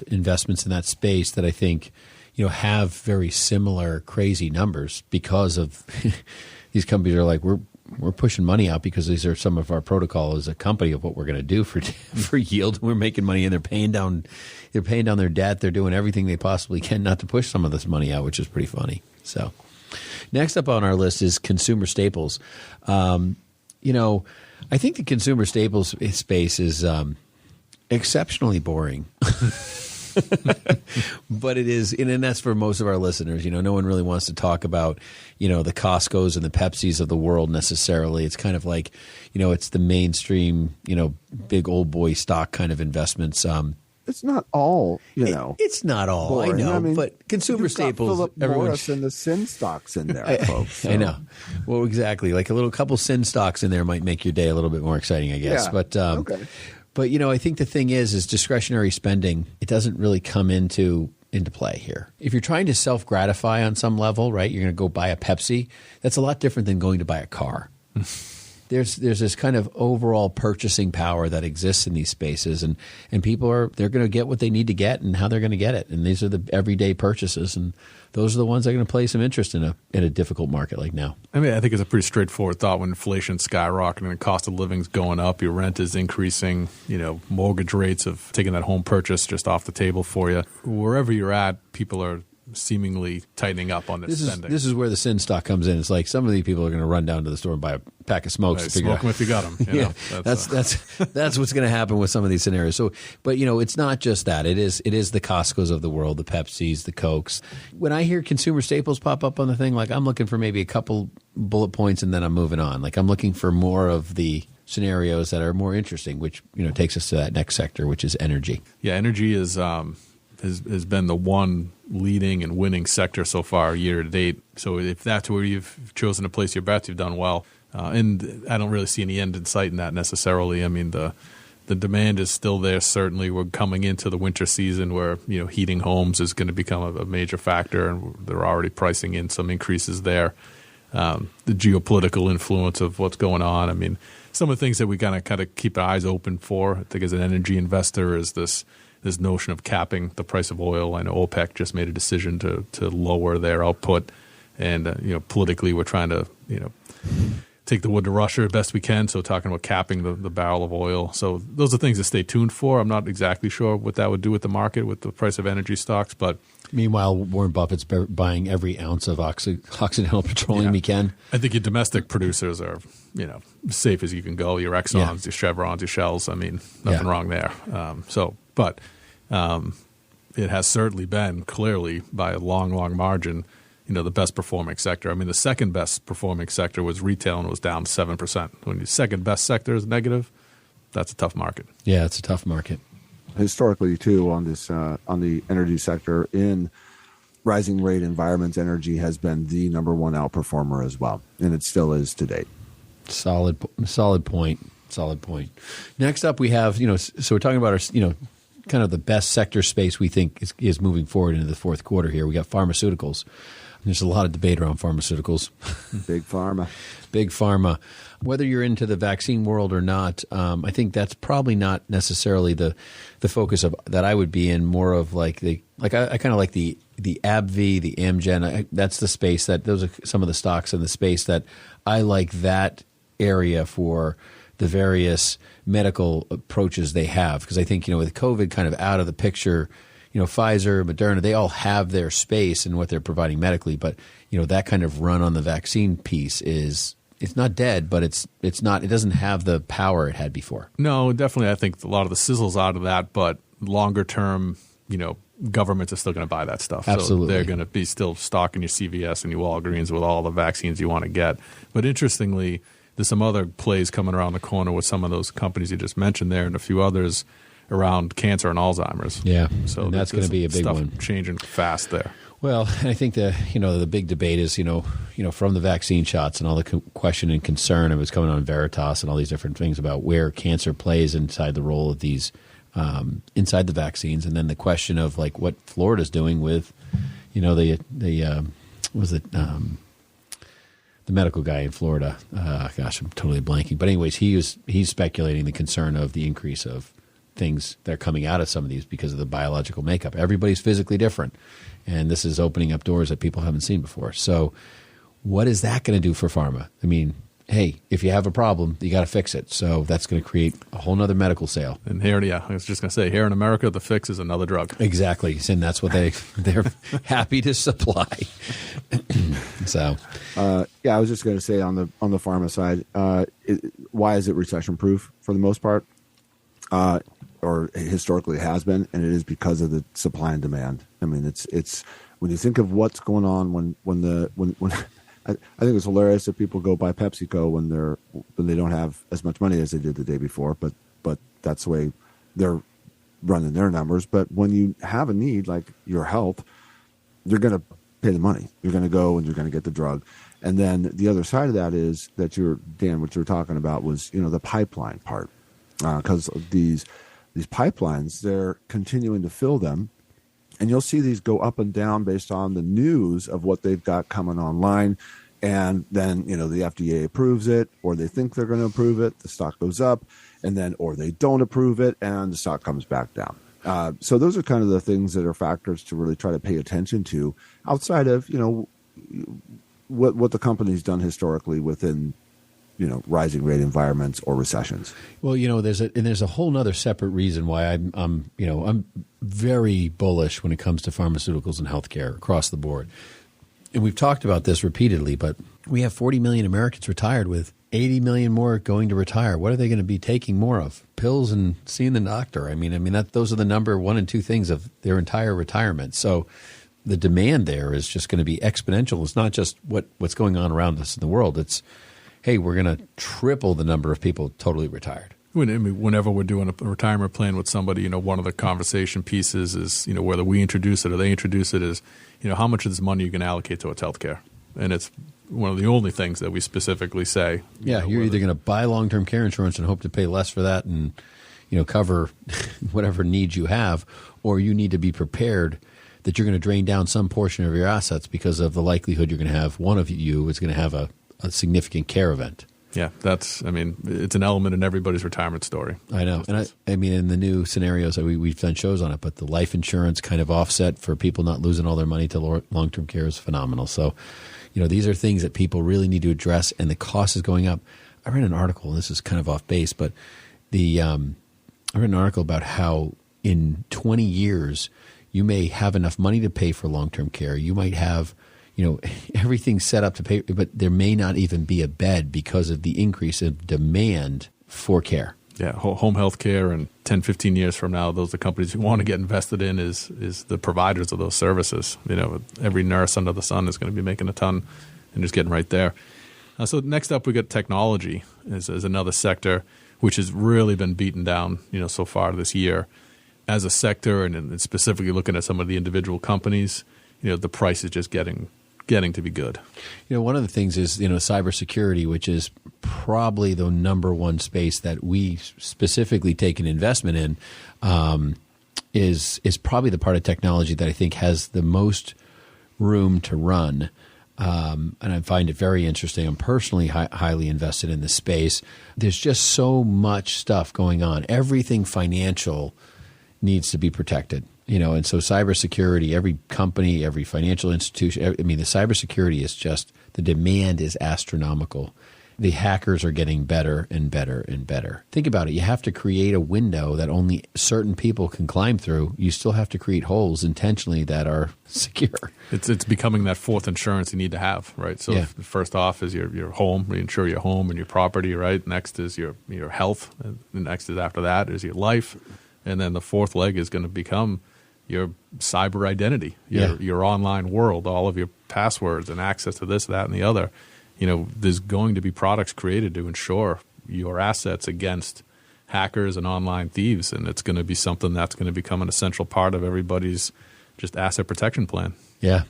investments in that space that I think have very similar crazy numbers because of these companies are like we're pushing money out because these are some of our protocol as a company of what we're going to do for yield. We're making money and they're paying down their debt. They're doing everything they possibly can not to push some of this money out, which is pretty funny. So next up on our list is consumer staples. I think the consumer staples space is exceptionally boring. But it is, and that's for most of our listeners. No one really wants to talk about, the Costcos and the Pepsis of the world necessarily. It's kind of like, it's the mainstream, big old boy stock kind of investments. It's not all, It's not all, boring. I know, but consumer staples. Philip Morris and the Sin stocks in there, folks. So. I know. Well, exactly. Like a couple Sin stocks in there might make your day a little bit more exciting, I guess. Yeah. But okay. But I think the thing is discretionary spending. It doesn't really come into play here. If you're trying to self-gratify on some level, right? You're going to go buy a Pepsi. That's a lot different than going to buy a car. There's this kind of overall purchasing power that exists in these spaces, and people they're going to get what they need to get and how they're going to get it. And these are the everyday purchases, and those are the ones that are going to play some interest in a difficult market like now. I think it's a pretty straightforward thought when inflation's skyrocketing, the cost of living's going up, your rent is increasing, mortgage rates of taking that home purchase just off the table for you. Wherever you're at, people are seemingly tightening up on its spending. This is where the sin stock comes in. It's like some of these people are going to run down to the store and buy a pack of smokes. Right, to figure smoke them if you got them. Yeah, that's what's going to happen with some of these scenarios. So, but it's not just that. It is the Costcos of the world, the Pepsis, the Cokes. When I hear consumer staples pop up on the thing, like I'm looking for maybe a couple bullet points and then I'm moving on. Like I'm looking for more of the scenarios that are more interesting, which takes us to that next sector, which is energy. Yeah, energy has been the one leading and winning sector so far year to date. So if that's where you've chosen to place your bets, you've done well. And I don't really see any end in sight in that necessarily. I mean, the demand is still there. Certainly, we're coming into the winter season where heating homes is going to become a major factor, and they're already pricing in some increases there. The geopolitical influence of what's going on. I mean, some of the things that we kind of keep our eyes open for, I think, as an energy investor, is this notion of capping the price of oil. I know OPEC just made a decision to lower their output, and politically we're trying to take the wood to Russia as best we can. So talking about capping the barrel of oil. So those are things to stay tuned for. I'm not exactly sure what that would do with the market with the price of energy stocks, but meanwhile, Warren Buffett's buying every ounce of Occidental Petroleum he can. I think your domestic producers are, safe as you can go. Your Exxons, your Chevrons, your Shells. I mean, nothing wrong there. But it has certainly been clearly by a long, long margin, the best performing sector. I mean, the second best performing sector was retail and it was down 7%. When the second best sector is negative, that's a tough market. Yeah, it's a tough market. Historically, too, on the energy sector, in rising rate environments, energy has been the number one outperformer as well, and it still is to date. Solid point. Next up, we have so we're talking about our kind of the best sector space we think is moving forward into the fourth quarter. Here we got pharmaceuticals. There's a lot of debate around pharmaceuticals. Big pharma. Whether you're into the vaccine world or not, I think that's probably not necessarily the focus of that I would be in. More of I kind of like the AbbVie, the Amgen. That's the space those are some of the stocks in the space that I like that area for the various medical approaches they have. Because I think with COVID kind of out of the picture, Pfizer, Moderna, they all have their space and what they're providing medically. But that kind of run on the vaccine piece it's not dead, but it's not. It doesn't have the power it had before. No, definitely. I think a lot of the sizzle's out of that, but longer term, governments are still going to buy that stuff. Absolutely. So they're going to be still stocking your CVS and your Walgreens with all the vaccines you want to get. But interestingly, there's some other plays coming around the corner with some of those companies you just mentioned there and a few others around cancer and Alzheimer's. Yeah, so and that's going to be a big one. Changing fast there. Well, I think the big debate is from the vaccine shots and all the question and concern. It was coming on Veritas and all these different things about where cancer plays inside the role of these inside the vaccines, and then the question of what Florida's doing with the medical guy in Florida. Gosh, I'm totally blanking. But anyways, he's speculating the concern of the increase of things that are coming out of some of these because of the biological makeup. Everybody's physically different, and this is opening up doors that people haven't seen before. So what is that going to do for pharma? I mean, hey, if you have a problem, you got to fix it. So that's going to create a whole nother medical sale. And here, I was just going to say, here in America, the fix is another drug. Exactly. And that's what they're happy to supply. So, I was just going to say on the pharma side, why is it recession proof for the most part? Or historically has been, and it is because of the supply and demand. I mean, it's when you think of what's going on when I think it's hilarious that people go buy PepsiCo when they don't have as much money as they did the day before, but that's the way they're running their numbers. But when you have a need like your health, you're going to pay the money. You're going to go and you're going to get the drug. And then the other side of that is that what you were talking about was the pipeline part, because these pipelines, they're continuing to fill them. And you'll see these go up and down based on the news of what they've got coming online. And then, the FDA approves it, or they think they're going to approve it. The stock goes up, and then, or they don't approve it, and the stock comes back down. So those are kind of the things that are factors to really try to pay attention to outside of, what the company's done historically within rising rate environments or recessions. Well, there's a whole nother separate reason why I'm very bullish when it comes to pharmaceuticals and healthcare across the board. And we've talked about this repeatedly, but we have 40 million Americans retired with 80 million more going to retire. What are they going to be taking more of? Pills and seeing the doctor. I mean those are the number one and two things of their entire retirement. So the demand there is just going to be exponential. It's not just what's going on around us in the world. It's, hey, we're going to triple the number of people totally retired. Whenever we're doing a retirement plan with somebody, one of the conversation pieces is, whether we introduce it or they introduce it is, how much of this money you can allocate towards healthcare. And it's one of the only things that we specifically say. You're either going to buy long-term care insurance and hope to pay less for that and, cover whatever needs you have, or you need to be prepared that you're going to drain down some portion of your assets because of the likelihood you're going to have one of you is going to have a significant care event. Yeah, it's an element in everybody's retirement story. I know. And in the new scenarios, we've done shows on it, but the life insurance kind of offset for people not losing all their money to long-term care is phenomenal. So, these are things that people really need to address, and the cost is going up. I read an article, and this is kind of off base, but I read an article about how in 20 years you may have enough money to pay for long-term care. You might have everything set up to pay, but there may not even be a bed because of the increase of demand for care. Yeah, home health care, and 10, 15 years from now, those are the companies you want to get invested in is the providers of those services. Every nurse under the sun is going to be making a ton and just getting right there. So next up, we got technology as another sector, which has really been beaten down, so far this year. As a sector, and specifically looking at some of the individual companies, the price is just getting to be good. One of the things is, cybersecurity, which is probably the number one space that we specifically take an investment in, is probably the part of technology that I think has the most room to run. And I find it very interesting. I'm personally highly invested in this space. There's just so much stuff going on. Everything financial needs to be protected. And so cybersecurity, every company, every financial institution, the cybersecurity is just, the demand is astronomical. The hackers are getting better and better and better. Think about it. You have to create a window that only certain people can climb through. You still have to create holes intentionally that are secure. It's becoming that fourth insurance you need to have, right? So first off is your home. We insure your home and your property, right? Next is your health. And the next is after that is your life. And then the fourth leg is going to become your cyber identity, your online world, all of your passwords and access to this, that, and the other. There's going to be products created to insure your assets against hackers and online thieves, and it's going to be something that's going to become an essential part of everybody's just asset protection plan. Yeah,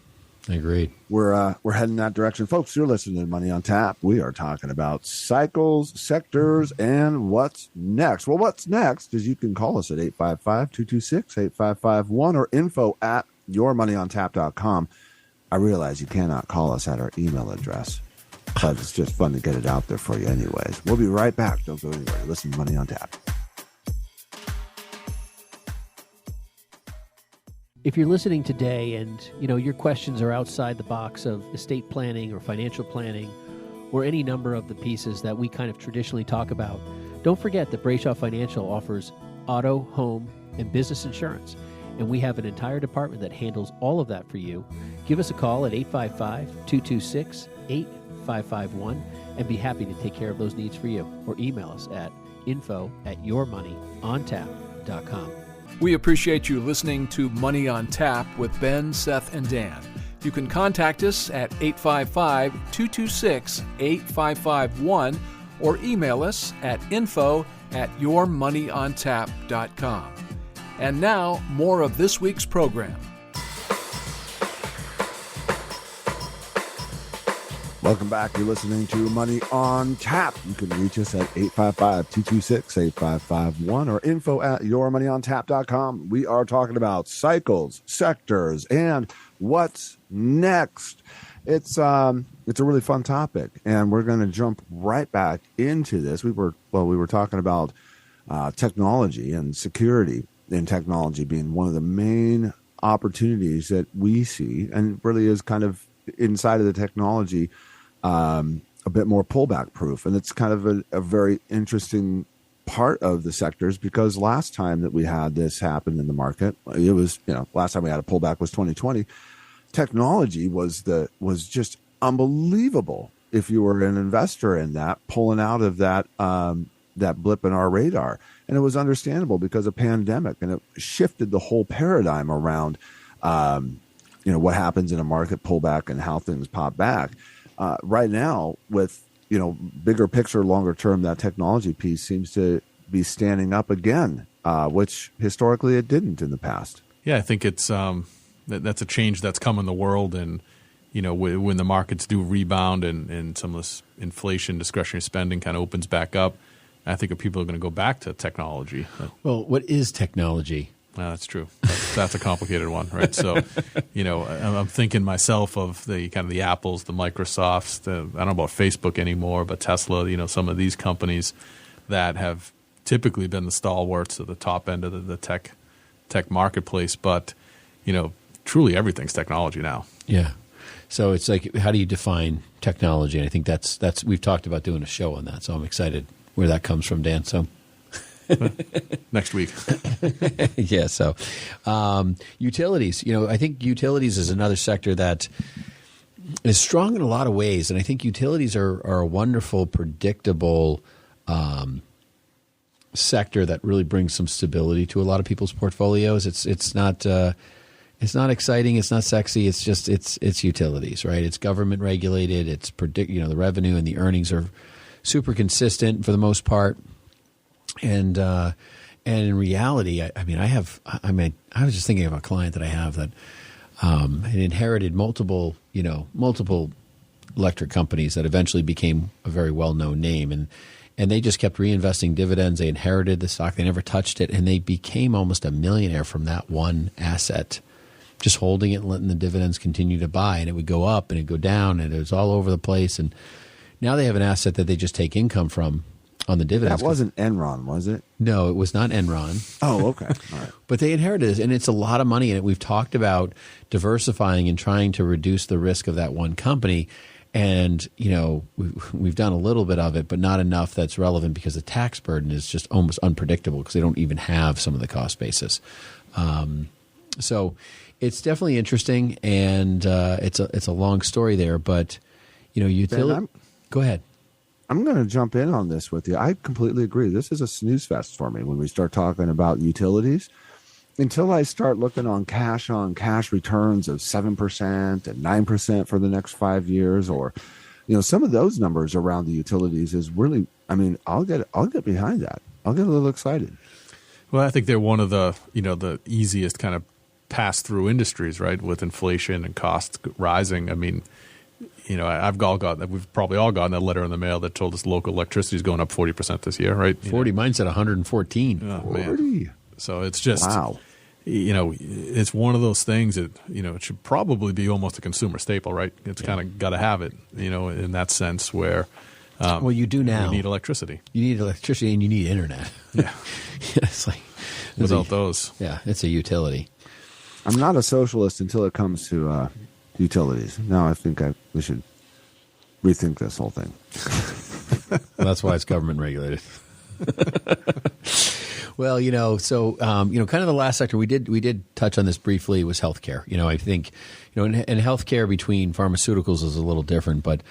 I agree. We're heading that direction. Folks, you're listening to Money on Tap. We are talking about cycles, sectors, and what's next. Well, what's next is you can call us at 855-226-8551 or info@yourmoneyontap.com. I realize you cannot call us at our email address, but it's just fun to get it out there for you anyways. We'll be right back. Don't go anywhere. Listen to Money on Tap. If you're listening today and, your questions are outside the box of estate planning or financial planning or any number of the pieces that we kind of traditionally talk about, don't forget that Brayshaw Financial offers auto, home, and business insurance. And we have an entire department that handles all of that for you. Give us a call at 855-226-8551 and be happy to take care of those needs for you. Or email us at info@yourmoneyontap.com. We appreciate you listening to Money on Tap with Ben, Seth, and Dan. You can contact us at 855-226-8551 or email us at info@yourmoneyontap.com. And now, more of this week's program. Welcome back. You're listening to Money on Tap. You can reach us at 855-226-8551 or info@yourmoneyontap.com. We are talking about cycles, sectors, and what's next. It's a really fun topic, and we're going to jump right back into this. We were talking about technology and security, and technology being one of the main opportunities that we see, and really is kind of inside of the technology a bit more pullback proof. And it's kind of a very interesting part of the sectors, because last time that we had this happen in the market, it was, last time we had a pullback was 2020. Technology was just unbelievable. If you were an investor in that, pulling out of that blip in our radar. And it was understandable because of pandemic, and it shifted the whole paradigm around, what happens in a market pullback and how things pop back. Right now, with bigger picture, longer term, that technology piece seems to be standing up again, which historically it didn't in the past. Yeah, I think it's that's a change that's come in the world, and when the markets do rebound and some of this inflation, discretionary spending kind of opens back up, I think people are going to go back to technology. Well, what is technology? That's true. That's a complicated one, right? So, I'm thinking myself of the kind of the Apples, the Microsofts, I don't know about Facebook anymore, but Tesla, some of these companies that have typically been the stalwarts at the top end of the tech marketplace. But, truly everything's technology now. Yeah. So it's like, how do you define technology? And I think that's we've talked about doing a show on that. So I'm excited where that comes from, Dan. So next week. Yeah. So utilities, I think utilities is another sector that is strong in a lot of ways. And I think utilities are a wonderful, predictable sector that really brings some stability to a lot of people's portfolios. It's not exciting. It's not sexy. It's just it's utilities, right? It's government regulated. It's the revenue and the earnings are super consistent for the most part. And in reality, I was just thinking of a client that I have that had inherited multiple electric companies that eventually became a very well-known name, and they just kept reinvesting dividends. They inherited the stock. They never touched it, and they became almost a millionaire from that one asset, just holding it and letting the dividends continue to buy, and it would go up and it'd go down, and it was all over the place. And now they have an asset that they just take income from on the dividends. That wasn't Enron, was it? No, it was not Enron. Oh, okay. All right. But they inherited this, and it's a lot of money in it. We've talked about diversifying and trying to reduce the risk of that one company. And, we've done a little bit of it, but not enough that's relevant because the tax burden is just almost unpredictable because they don't even have some of the cost basis. So it's definitely interesting, and it's a long story there. But, utility. Go ahead. I'm going to jump in on this with you. I completely agree. This is a snooze fest for me when we start talking about utilities. Until I start looking on cash returns of 7% and 9% for the next 5 years, or some of those numbers around the utilities is really, I'll get behind that. I'll get a little excited. Well, I think they're one of the the easiest kind of pass through industries, right? With inflation and costs rising. We've probably all gotten that letter in the mail that told us local electricity is going up 40% this year, right? 40. Mine's at 114. Oh, 40. Man. So it's just, wow. It's one of those things that, it should probably be almost a consumer staple, right? It's kind of got to have it, in that sense where, well, you do now. You need electricity. You need electricity and you need internet. Yeah. It's like, without those. Yeah, it's a utility. I'm not a socialist until it comes to utilities. Now I think we should rethink this whole thing. Well, that's why it's government regulated. Well, so kind of the last sector we did touch on this briefly was healthcare. I think in healthcare between pharmaceuticals is a little different, but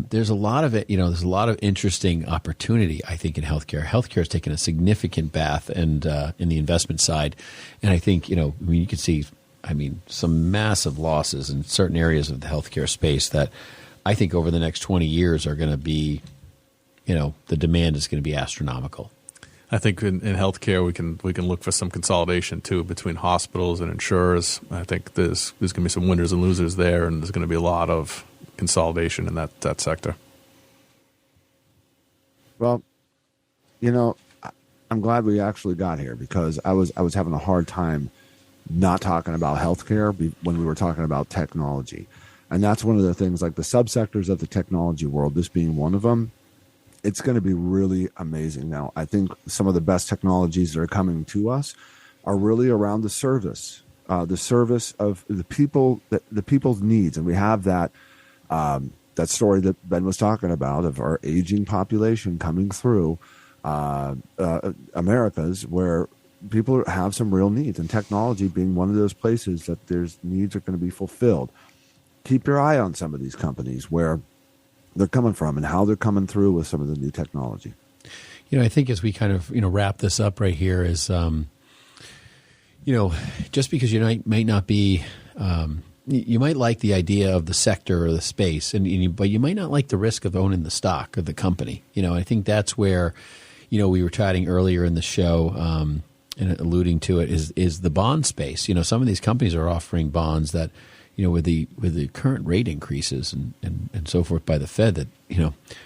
there's a lot of it. There's a lot of interesting opportunity, I think, in healthcare. Healthcare has taken a significant bath, and in the investment side, and I think you can see, some massive losses in certain areas of the healthcare space that I think over the next 20 years are going to be, the demand is going to be astronomical. I think in healthcare we can look for some consolidation too between hospitals and insurers. I think there's going to be some winners and losers there, and there's going to be a lot of consolidation in that sector. Well, I'm glad we actually got here, because I was having a hard time not talking about healthcare when we were talking about technology. And that's one of the things, like the subsectors of the technology world, this being one of them. It's going to be really amazing. Now, I think some of the best technologies that are coming to us are really around the service of the people, the people's needs. And we have that that story that Ben was talking about of our aging population coming through Americas, where people have some real needs, and technology being one of those places that there's needs are going to be fulfilled. Keep your eye on some of these companies, where they're coming from and how they're coming through with some of the new technology. I think as we kind of, wrap this up right here is, just because you might not be, you might like the idea of the sector or the space, but you might not like the risk of owning the stock of the company. I think that's where, we were chatting earlier in the show, and alluding to it is the bond space. Some of these companies are offering bonds that, with the current rate increases and so forth by the Fed, that,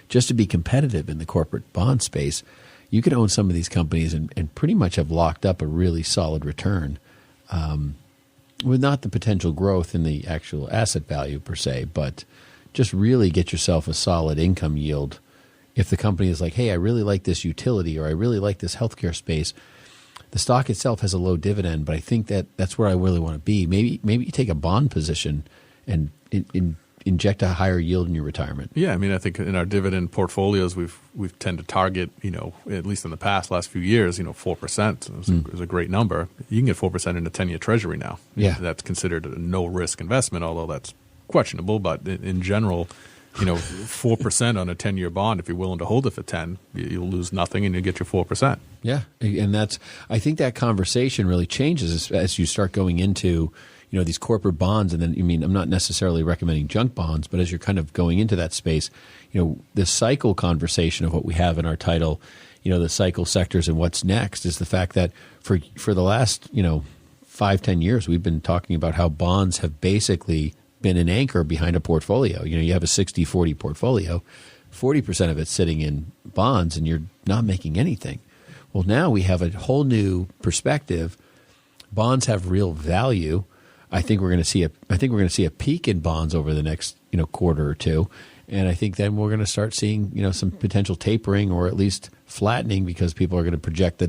just to be competitive in the corporate bond space, you could own some of these companies and pretty much have locked up a really solid return, with not the potential growth in the actual asset value per se, but just really get yourself a solid income yield. If the company is like, hey, I really like this utility, or I really like this healthcare space, the stock itself has a low dividend, but I think that's where I really want to be. Maybe you take a bond position and inject a higher yield in your retirement. Yeah, I think in our dividend portfolios, we've tend to target, at least in the last few years, 4% is a great number. You can get 4% in a 10-year Treasury now. Yeah, that's considered a no risk investment, although that's questionable. But in general, 4% on a 10-year bond, if you're willing to hold it for 10, you'll lose nothing and you get your 4%. Yeah, and I think that conversation really changes as you start going into, these corporate bonds. And then, I'm not necessarily recommending junk bonds, but as you're kind of going into that space, the cycle conversation of what we have in our title, the cycle sectors and what's next, is the fact that for the last, 5-10 years, we've been talking about how bonds have basically been an anchor behind a portfolio. You have a 60-40 portfolio, 40% of it's sitting in bonds, and you're not making anything. Well, now we have a whole new perspective. Bonds have real value. I think we're going to see a peak in bonds over the next quarter or two, and I think then we're going to start seeing some potential tapering or at least flattening, because people are going to project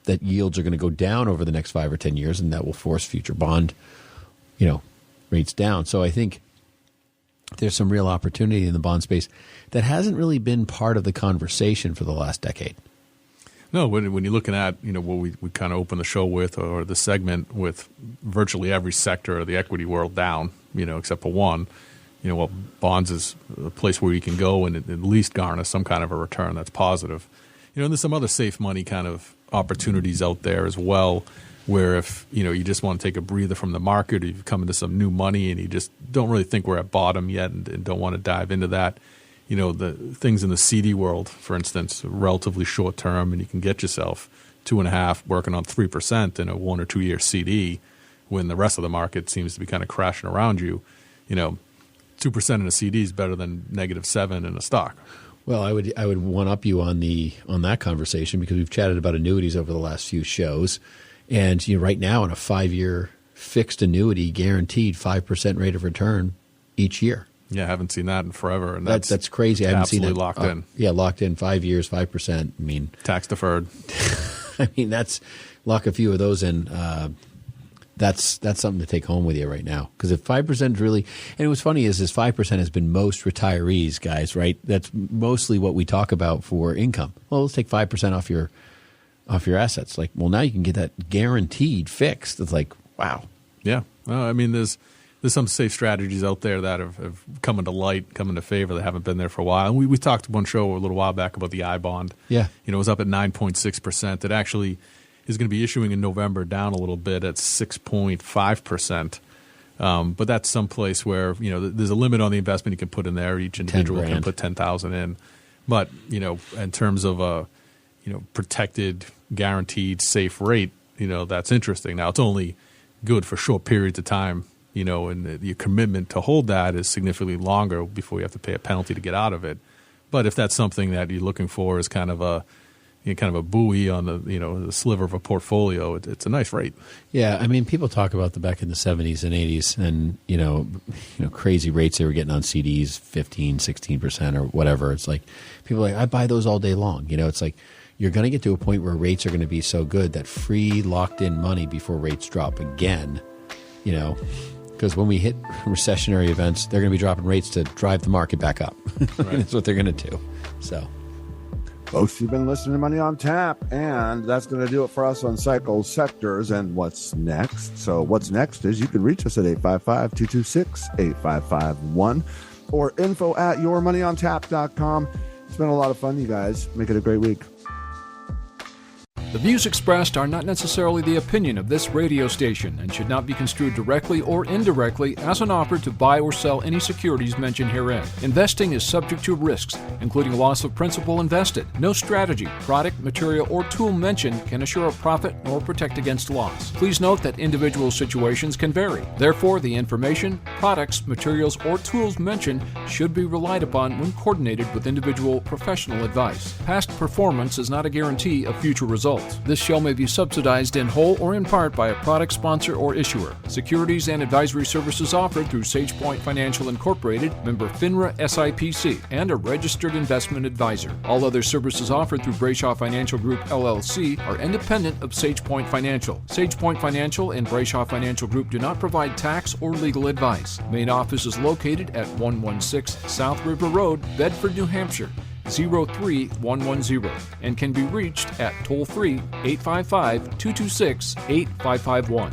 that yields are going to go down over the next 5 or 10 years, and that will force future bond rates down. So I think there's some real opportunity in the bond space that hasn't really been part of the conversation for the last decade. No, when you're looking at what we kind of open the show with, or the segment with, virtually every sector of the equity world down, except for one. Bonds is a place where you can go and at least garner some kind of a return that's positive. And there's some other safe money kind of opportunities out there as well, where if you just want to take a breather from the market, or you've come into some new money and you just don't really think we're at bottom yet and don't want to dive into that. The things in the CD world, for instance, relatively short term, and you can get yourself 2.5% working on 3% in a 1 or 2 year CD, when the rest of the market seems to be kind of crashing around you. 2% in a CD is better than -7 in a stock. Well, I would one up you on that conversation, because we've chatted about annuities over the last few shows, and right now in a 5-year fixed annuity, guaranteed 5% rate of return each year. Yeah, I haven't seen that in forever, and that's crazy. I haven't seen that locked in. Yeah, locked in 5 years, 5%. Tax deferred. That's lock a few of those in. That's something to take home with you right now, because if 5% really, and what's funny is 5% has been most retirees, guys, right? That's mostly what we talk about for income. Well, let's take 5% off your assets. Like, well, now you can get that guaranteed fixed. It's like, wow. Yeah, there's some safe strategies out there that have come into light, come into favor, that haven't been there for a while. And we talked one show a little while back about the I bond. Yeah, it was up at 9.6%. It actually is going to be issuing in November, down a little bit at 6.5%. But that's someplace where there's a limit on the investment you can put in there. Each individual can put $10,000 in. But in terms of a protected, guaranteed, safe rate, that's interesting. Now it's only good for short periods of time. And your commitment to hold that is significantly longer before you have to pay a penalty to get out of it. But if that's something that you're looking for as kind of a buoy on the sliver of a portfolio, it's a nice rate. Yeah, people talk about the back in the 70s and 80s, and crazy rates they were getting on CDs, 15, 16% or whatever. It's like people are like, I buy those all day long. It's like you're going to get to a point where rates are going to be so good that free locked in money before rates drop again, because when we hit recessionary events, they're going to be dropping rates to drive the market back up. That's what they're going to do. So, folks, you've been listening to Money on Tap, and that's going to do it for us on Cycle Sectors and What's Next. So what's next is you can reach us at 855-226-8551 or info@yourmoneyontap.com. It's been a lot of fun, you guys. Make it a great week. The views expressed are not necessarily the opinion of this radio station and should not be construed directly or indirectly as an offer to buy or sell any securities mentioned herein. Investing is subject to risks, including loss of principal invested. No strategy, product, material, or tool mentioned can assure a profit nor protect against loss. Please note that individual situations can vary. Therefore, the information, products, materials, or tools mentioned should be relied upon when coordinated with individual professional advice. Past performance is not a guarantee of future results. This show may be subsidized in whole or in part by a product sponsor or issuer. Securities and advisory services offered through SagePoint Financial Incorporated, member FINRA SIPC, and a registered investment advisor. All other services offered through Brayshaw Financial Group LLC are independent of SagePoint Financial. SagePoint Financial and Brayshaw Financial Group do not provide tax or legal advice. Main office is located at 116 South River Road, Bedford, New Hampshire, 03110, and can be reached at toll-free 855-226-8551.